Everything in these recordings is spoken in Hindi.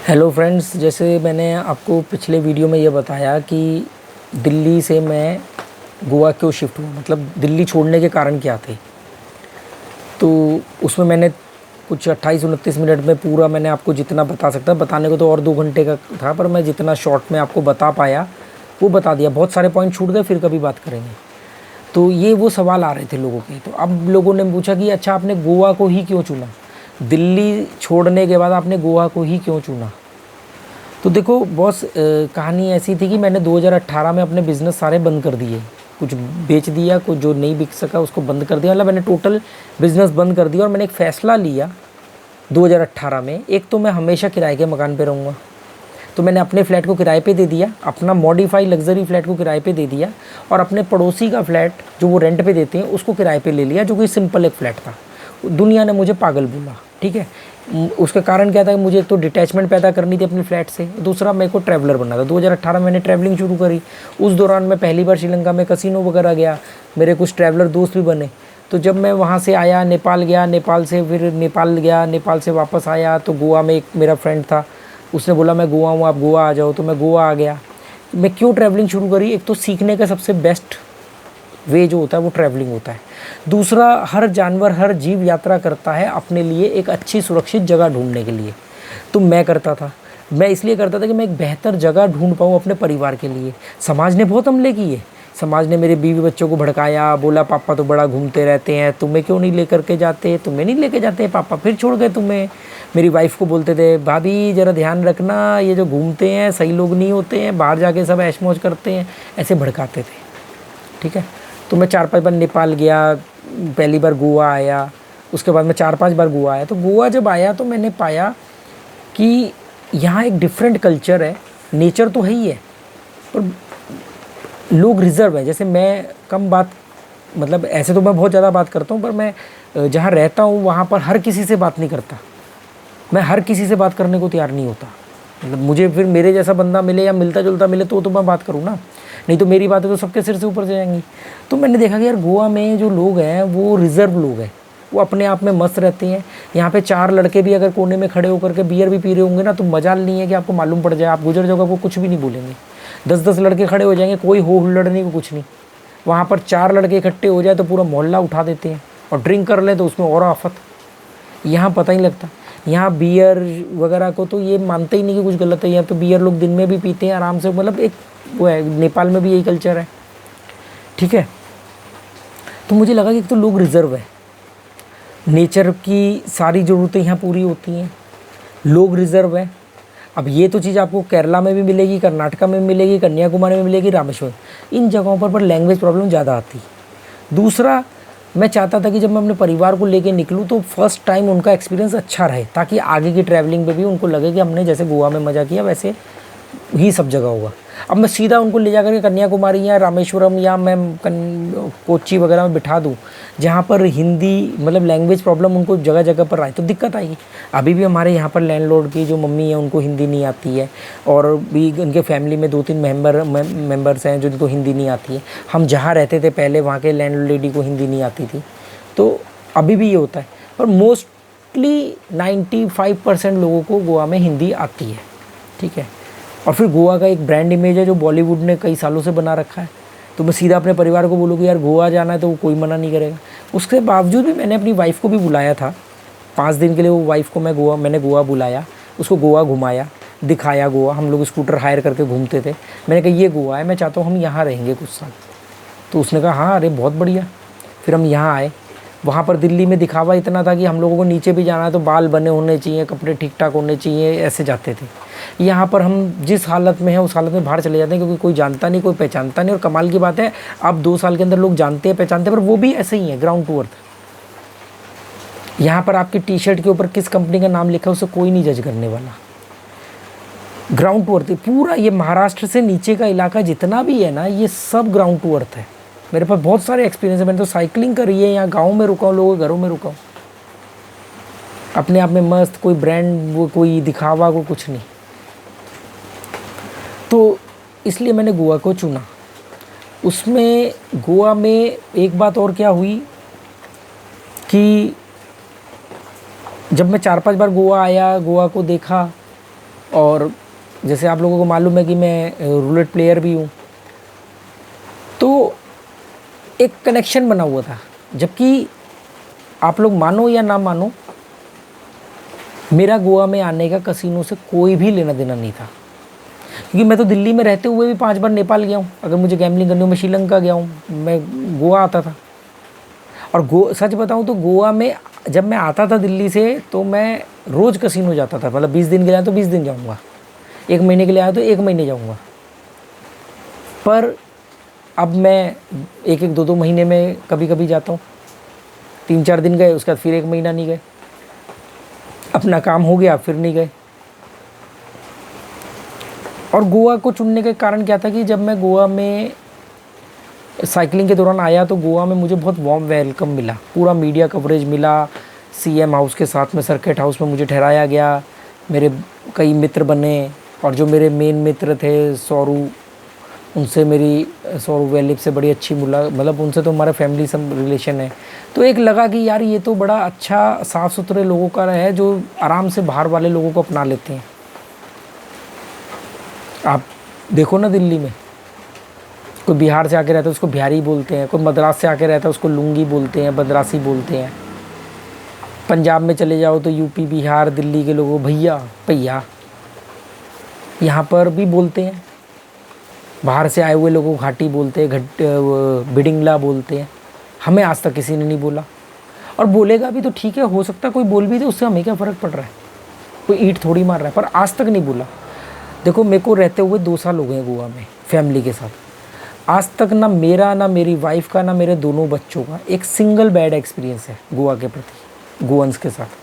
हेलो फ्रेंड्स, जैसे मैंने आपको पिछले वीडियो में ये बताया कि दिल्ली से मैं गोवा क्यों शिफ्ट हुआ, मतलब दिल्ली छोड़ने के कारण क्या थे। तो उसमें मैंने कुछ 28-29 मिनट में पूरा मैंने आपको जितना बता सकता, बताने को तो और 2 घंटे का था, पर मैं जितना शॉर्ट में आपको बता पाया वो बता दिया। बहुत सारे पॉइंट छूट गए, फिर कभी बात करेंगे। तो ये वो सवाल आ रहे थे लोगों के। तो अब लोगों ने पूछा कि अच्छा, आपने गोवा को ही क्यों चुना, दिल्ली छोड़ने के बाद आपने गोवा को ही क्यों चुना। तो देखो बॉस, कहानी ऐसी थी कि मैंने 2018 में अपने बिज़नेस सारे बंद कर दिए। कुछ बेच दिया, कुछ जो नहीं बिक सका उसको बंद कर दिया, मतलब मैंने टोटल बिज़नेस बंद कर दिया। और मैंने एक फ़ैसला लिया 2018 में, एक तो मैं हमेशा किराए के मकान पे रहूँगा। तो मैंने अपने फ्लैट को किराए पे दे दिया, अपना मॉडिफाई लग्जरी फ्लैट को किराए पे दे दिया, और अपने पड़ोसी का फ्लैट जो वो रेंट पे देते हैं उसको किराए पे ले लिया, जो कि सिंपल एक फ्लैट था। दुनिया ने मुझे पागल बोला, ठीक है। उसका कारण क्या था कि मुझे एक तो डिटैचमेंट पैदा करनी थी अपने फ्लैट से, दूसरा मेरे को ट्रैवलर बनना था। 2018 में मैंने ट्रैवलिंग शुरू करी। उस दौरान मैं पहली बार श्रीलंका में कसिनो वगैरह गया, मेरे कुछ ट्रैवलर दोस्त भी बने। तो जब मैं वहाँ से आया, नेपाल गया, नेपाल से फिर नेपाल गया, नेपाल से वापस आया तो गोवा में एक मेरा फ्रेंड था, उसने बोला मैं गोवा हूँ, आप गोवा आ जाओ। तो मैं गोवा आ गया। मैं क्यों ट्रैवलिंग शुरू करी, एक तो सीखने का सबसे बेस्ट वे जो होता है वो ट्रैवलिंग होता है। दूसरा, हर जानवर हर जीव यात्रा करता है अपने लिए एक अच्छी सुरक्षित जगह ढूंढने के लिए। तो मैं करता था, मैं इसलिए करता था कि मैं एक बेहतर जगह ढूंढ पाऊँ अपने परिवार के लिए। समाज ने बहुत हमले किए, समाज ने मेरे बीवी बच्चों को भड़काया, बोला पापा तो बड़ा घूमते रहते हैं, तुम्हें क्यों नहीं लेकर के जाते, तुम्हें नहीं लेके जाते पापा, फिर छोड़ गए तुम्हें। मेरी वाइफ को बोलते थे भाभी ज़रा ध्यान रखना, ये जो घूमते हैं सही लोग नहीं होते हैं, बाहर जाके सब ऐश मौज करते हैं, ऐसे भड़काते थे, ठीक है। तो मैं 4-5 बार नेपाल गया, पहली बार गोवा आया, उसके बाद मैं 4-5 बार गोवा आया। तो गोवा जब आया तो मैंने पाया कि यहाँ एक डिफरेंट कल्चर है। नेचर तो है ही है, पर लोग रिज़र्व है। जैसे मैं कम बात, मतलब ऐसे तो मैं बहुत ज़्यादा बात करता हूँ, पर मैं जहाँ रहता हूँ वहाँ पर हर किसी से बात नहीं करता। मैं हर किसी से बात करने को तैयार नहीं होता। मतलब मुझे फिर मेरे जैसा बंदा मिले या मिलता जुलता मिले तो मैं बात करूँ ना, नहीं तो मेरी बातें तो सबके सिर से ऊपर से जाएंगी। तो मैंने देखा कि यार गोवा में जो लोग हैं वो रिज़र्व लोग हैं, वो अपने आप में मस्त रहते हैं। यहाँ पे 4 लड़के भी अगर कोने में खड़े होकर के बियर भी पी रहे होंगे ना, तो मजाल नहीं है कि आपको मालूम पड़ जाए, आप गुजर जाओगे वो कुछ भी नहीं बोलेंगे। 10-10 लड़के खड़े हो जाएंगे, कोई हो हुल्लड़ नहीं, कुछ नहीं। वहाँ पर 4 लड़के इकट्ठे हो जाए तो पूरा मोहल्ला उठा देते हैं, और ड्रिंक कर लें तो उसमें और आफत। यहाँ पता ही लगता। यहाँ बियर वगैरह को तो ये मानते ही नहीं कि कुछ गलत है। यहाँ तो बियर लोग दिन में भी पीते हैं आराम से, मतलब एक वो है। नेपाल में भी यही कल्चर है, ठीक है। तो मुझे लगा कि एक तो लोग रिज़र्व है, नेचर की सारी ज़रूरतें यहाँ पूरी होती हैं, लोग रिज़र्व है। अब ये तो चीज़ आपको केरला में भी मिलेगी, कर्नाटका में मिलेगी, कन्याकुमारी में मिलेगी, रामेश्वर, इन जगहों पर लैंग्वेज प्रॉब्लम ज़्यादा आती है। दूसरा, मैं चाहता था कि जब मैं अपने परिवार को लेके निकलूँ तो फर्स्ट टाइम उनका एक्सपीरियंस अच्छा रहे, ताकि आगे की ट्रैवलिंग पे भी उनको लगे कि हमने जैसे गोवा में मज़ा किया वैसे ही सब जगह होगा। अब मैं सीधा उनको ले जाकर के कन्याकुमारी या रामेश्वरम या मैं कोच्चि वगैरह में बिठा दूँ, जहाँ पर हिंदी मतलब लैंग्वेज प्रॉब्लम उनको जगह जगह पर आए तो दिक्कत आएगी। अभी भी हमारे यहाँ पर लैंडलॉर्ड की जो मम्मी है उनको हिंदी नहीं आती है, और भी उनके फैमिली में 2-3 मेंबर्स हैं जिनको हिंदी नहीं आती है। हम जहाँ रहते थे पहले, वहाँ के लैंड लेडी को हिंदी नहीं आती थी। तो अभी भी ये होता है, पर मोस्टली 95% लोगों को गोवा में हिंदी आती है, ठीक है। और फिर गोवा का एक ब्रांड इमेज है जो बॉलीवुड ने कई सालों से बना रखा है। तो मैं सीधा अपने परिवार को बोलूँ कि यार गोवा जाना है तो कोई मना नहीं करेगा। उसके बावजूद भी मैंने अपनी वाइफ़ को भी बुलाया था 5 दिन के लिए। वो वाइफ़ को मैंने गोवा बुलाया, उसको गोवा घुमाया, दिखाया गोवा। हम लोग स्कूटर हायर करके घूमते थे। मैंने कहा ये गोवा है, मैं चाहता हूँ हम यहाँ रहेंगे कुछ साल। तो उसने कहा हाँ, अरे बहुत बढ़िया। फिर हम यहाँ आए। वहाँ पर दिल्ली में दिखावा इतना था कि हम लोगों को नीचे भी जाना है तो बाल बने होने चाहिए, कपड़े ठीक ठाक होने चाहिए, ऐसे जाते थे। यहाँ पर हम जिस हालत में हैं उस हालत में बाहर चले जाते हैं, क्योंकि कोई जानता नहीं, कोई पहचानता नहीं। और कमाल की बात है, अब 2 साल के अंदर लोग जानते हैं, पहचानते हैं, पर वो भी ऐसे ही है, ग्राउंड टू अर्थ। यहाँ पर आपकी टी शर्ट के ऊपर किस कंपनी का नाम लिखा है उसे कोई नहीं जज करने वाला। ग्राउंड टू अर्थ पूरा, ये महाराष्ट्र से नीचे का इलाका जितना भी है ना, ये सब ग्राउंड टू अर्थ है। मेरे पास बहुत सारे एक्सपीरियंस है। मैंने तो साइकिलिंग करी है, यहाँ गाँव में रुका हूँ, लोगों के घरों में रुका हूँ, अपने आप में मस्त। कोई ब्रांड, वो कोई दिखावा, को कुछ नहीं। तो इसलिए मैंने गोवा को चुना। उसमें गोवा में एक बात और क्या हुई कि जब मैं 4-5 बार गोवा आया, गोवा को देखा, और जैसे आप लोगों को मालूम है कि मैं रूलेट प्लेयर भी हूँ, तो एक कनेक्शन बना हुआ था। जबकि आप लोग मानो या ना मानो, मेरा गोवा में आने का कसिनो से कोई भी लेना देना नहीं था, क्योंकि मैं तो दिल्ली में रहते हुए भी 5 बार नेपाल गया हूँ। अगर मुझे गैम्बलिंग करनी हो, मैं श्रीलंका गया हूँ, मैं गोवा आता था। और सच बताऊँ तो गोवा में जब मैं आता था दिल्ली से, तो मैं रोज़ कसिनो जाता था। मतलब 20 दिन के लिए आया तो 20 दिन जाऊँगा, 1 महीने के लिए आया तो 1 महीने जाऊँगा। पर अब मैं 1-1, 2-2 महीने में कभी कभी जाता हूँ। 3-4 दिन गए, उसके बाद फिर 1 महीना नहीं गए, अपना काम हो गया, फिर नहीं गए। और गोवा को चुनने का कारण क्या था कि जब मैं गोवा में साइकिलिंग के दौरान आया, तो गोवा में मुझे बहुत वार्म वेलकम मिला, पूरा मीडिया कवरेज मिला। सीएम हाउस के साथ में सर्किट हाउस में मुझे ठहराया गया, मेरे कई मित्र बने। और जो मेरे मेन मित्र थे सौरू, उनसे मेरी सौरू वैलिप से बड़ी अच्छी मतलब उनसे तो हमारा फैमिली सब रिलेशन है। तो एक लगा कि यार ये तो बड़ा अच्छा साफ़ सुथरे लोगों का है, जो आराम से बाहर वाले लोगों को अपना लेते हैं। आप देखो ना, दिल्ली में कोई बिहार से आके रहता है उसको बिहारी बोलते हैं, कोई मद्रास से आके रहता है उसको लुंगी बोलते हैं, मद्रासी बोलते हैं। पंजाब में चले जाओ तो यूपी, बिहार, दिल्ली के लोगों भैया भैया यहाँ पर भी बोलते हैं। बाहर से आए हुए लोगों को घाटी बोलते हैं, बिडिंगला बोलते हैं। हमें आज तक किसी ने नहीं बोला, और बोलेगा भी तो ठीक है, हो सकता है कोई बोल भी दे, उससे हमें क्या फ़र्क पड़ रहा है, कोई ईंट थोड़ी मार रहा है। पर आज तक नहीं बोला। देखो, मेरे को रहते हुए 2 साल हो गए गोवा में फैमिली के साथ। आज तक ना मेरा, ना मेरी वाइफ का, ना मेरे दोनों बच्चों का एक सिंगल बैड एक्सपीरियंस है गोवा के प्रति, गोवंस के साथ।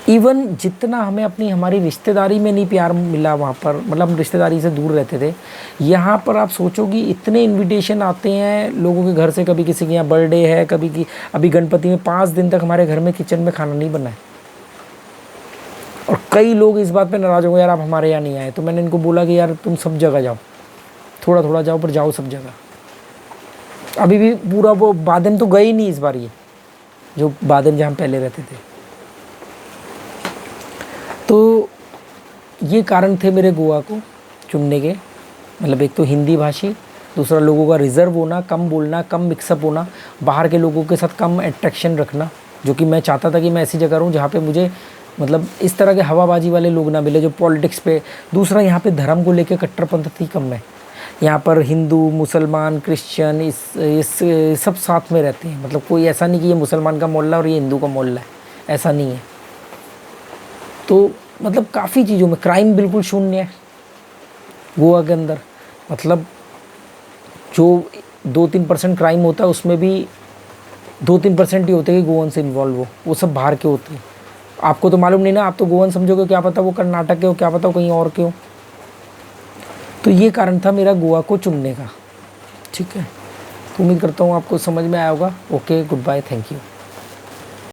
इवन जितना हमें हमारी रिश्तेदारी में नहीं प्यार मिला वहाँ पर, मतलब हम रिश्तेदारी से दूर रहते थे, यहाँ पर आप सोचोगे इतने इनविटेशन आते हैं लोगों के घर से। कभी किसी के यहाँ बर्थडे है, कभी की अभी गणपति में 5 दिन तक हमारे घर में किचन में खाना नहीं बना है। और कई लोग इस बात पे नाराज़ हो गए, यार आप हमारे यहाँ नहीं आए। तो मैंने इनको बोला कि यार तुम सब जगह जाओ, थोड़ा थोड़ा जाओ, पर जाओ सब जगह। अभी भी पूरा वो बादन तो गए ही नहीं इस बार, ये जो बादन जहाँ पहले रहते थे। तो ये कारण थे मेरे गोवा को चुनने के। मतलब एक तो हिंदी भाषी, दूसरा लोगों का रिज़र्व होना, कम बोलना, कम मिक्सअप होना, बाहर के लोगों के साथ कम अट्रैक्शन रखना, जो कि मैं चाहता था कि मैं ऐसी जगह रहूँ जहाँ पे मुझे मतलब इस तरह के हवाबाजी वाले लोग ना मिले जो पॉलिटिक्स पे। दूसरा, यहाँ पे धर्म को लेकर कट्टरपंथी कम है। यहाँ पर हिंदू, मुसलमान, क्रिश्चियन इस सब साथ में रहते हैं। मतलब कोई ऐसा नहीं कि ये मुसलमान का मोहल्ला और ये हिंदू का मोहल्ला है, ऐसा नहीं है। तो मतलब काफ़ी चीज़ों में क्राइम बिल्कुल शून्य है गोवा के अंदर। मतलब जो 2-3% क्राइम होता है, उसमें भी 2-3% ही होते हैं कि गोवन से इन्वॉल्व हो, वो सब बाहर के होते हैं। आपको तो मालूम नहीं ना, आप तो गोवन समझोगे, क्या पता वो कर्नाटक के हो, क्या पता वो कहीं और के हो। तो ये कारण था मेरा गोवा को चुनने का। ठीक है, तो उम्मीद करता हूँ आपको समझ में आया होगा। Okay, good bye, thank you.